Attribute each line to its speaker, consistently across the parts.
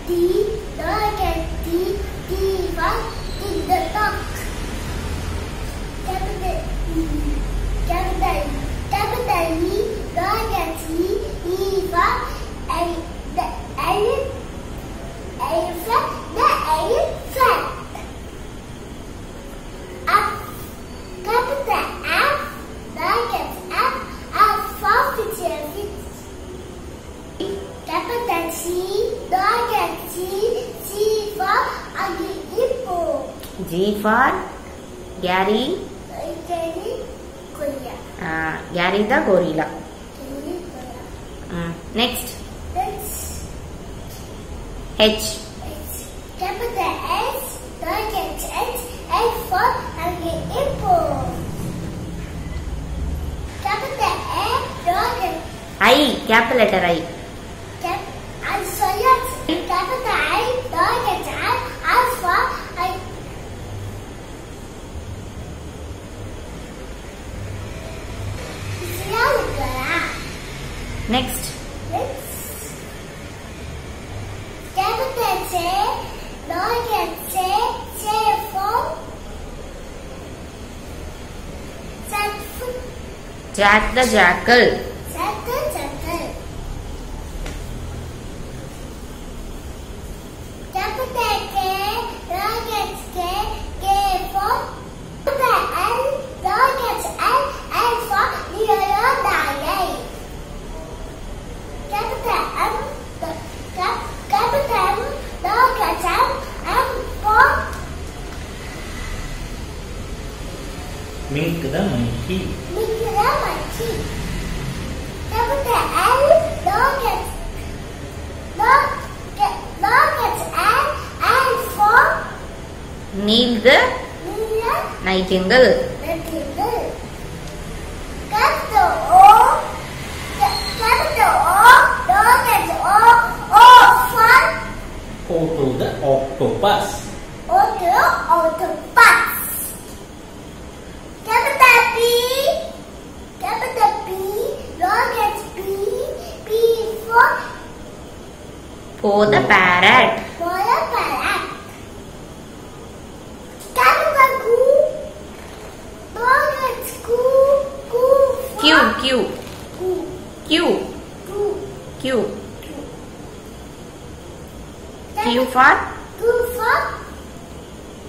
Speaker 1: T, dog at T, T for tick the tock. Capital E, capital E, capital E, dog at E, E for the elephant, the elephant. F, capital F, dog at F, F for picture. Capital C, dog at C, C for hippo.
Speaker 2: G for Gary.
Speaker 1: Gary, gorilla.
Speaker 2: Gary the gorilla. Next. H.
Speaker 1: Capital H, dog at H, H for hippo. Capital A, dog at
Speaker 2: I. Capital letter I.
Speaker 1: Capital I, dog at I for
Speaker 2: Next.
Speaker 1: Capital J, dog at J, J for
Speaker 2: Jack the jackal.
Speaker 1: Jack the jackal. Capital K, dog at K, K for capital L, dog at L, L for yellow diamond. Capital M, capital M, dog at M, M for
Speaker 3: Milk the monkey.
Speaker 1: milk the monkey. Capital L, dog at L, L for
Speaker 2: Neil the nightingale.
Speaker 1: Capital O, dog at O for
Speaker 3: Otto the octopus.
Speaker 1: octopus. Capital P, dog at P, P
Speaker 2: For the parrot.
Speaker 1: for the parrot. Capital Q, dog at Q,
Speaker 2: Q. Q. Q. Q. Q for
Speaker 1: Q for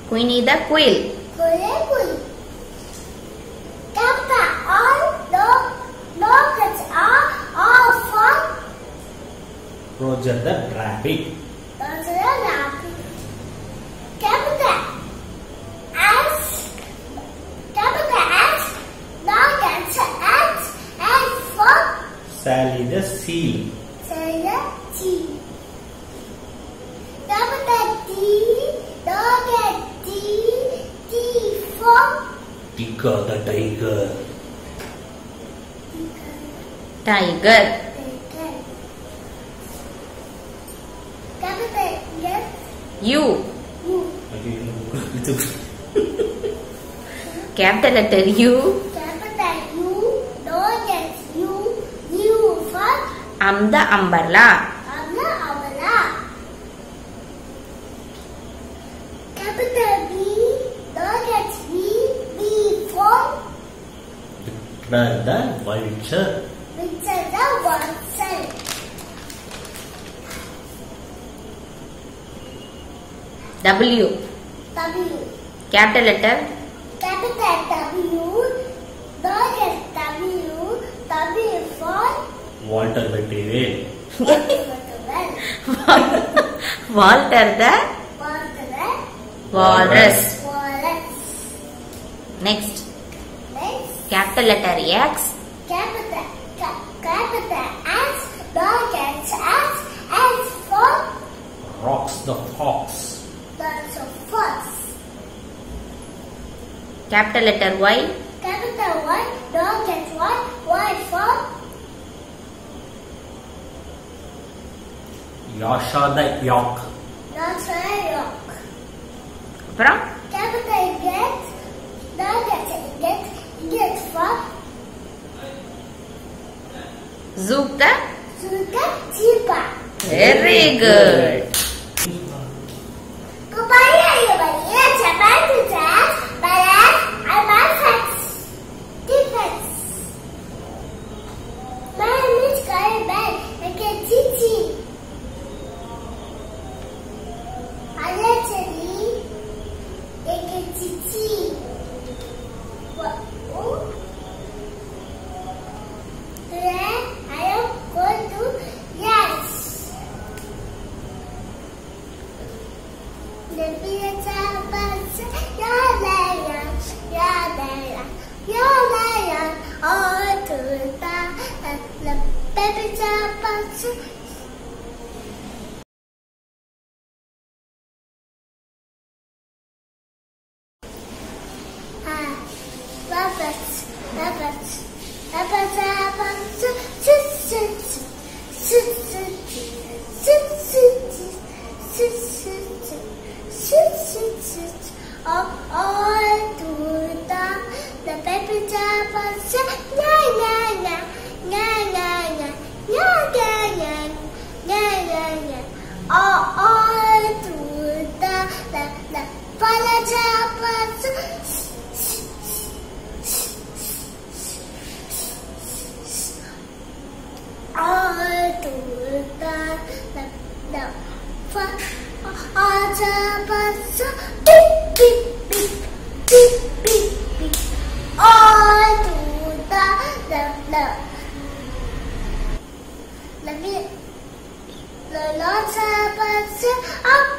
Speaker 2: Queenie the quail.
Speaker 1: Queen. Capital R, dog at R for
Speaker 3: Roger the rabbit.
Speaker 1: Capital S, dog at S for
Speaker 3: Sally the seal.
Speaker 1: T. Capital T, dog at T, T for
Speaker 3: Tika the tiger.
Speaker 2: Tiger.
Speaker 1: Capital
Speaker 2: U.
Speaker 1: U.
Speaker 3: Itu.
Speaker 2: Capital letter U.
Speaker 1: Capital U, dog at U, U for
Speaker 2: I'm the umbrella.
Speaker 1: umbrella. Capital B, dog at B, B for
Speaker 3: The vulture.
Speaker 1: which is the watson.
Speaker 2: W.
Speaker 1: W.
Speaker 2: Capital letter
Speaker 1: Capital W, dog at W, W for
Speaker 3: Walter the whale.
Speaker 2: Walter the walrus. Next. Capital letter X.
Speaker 1: Capital X, dog at X, X for
Speaker 3: Rocks the fox.
Speaker 1: that's a fox.
Speaker 2: Capital letter Y.
Speaker 1: Capital Y, dog at Y, Y for
Speaker 3: Yasha the yak.
Speaker 1: that's a rock.
Speaker 2: From
Speaker 1: Capital get, dog at get for
Speaker 2: Zook the
Speaker 1: Suka Chipa.
Speaker 2: very good.
Speaker 1: Lots of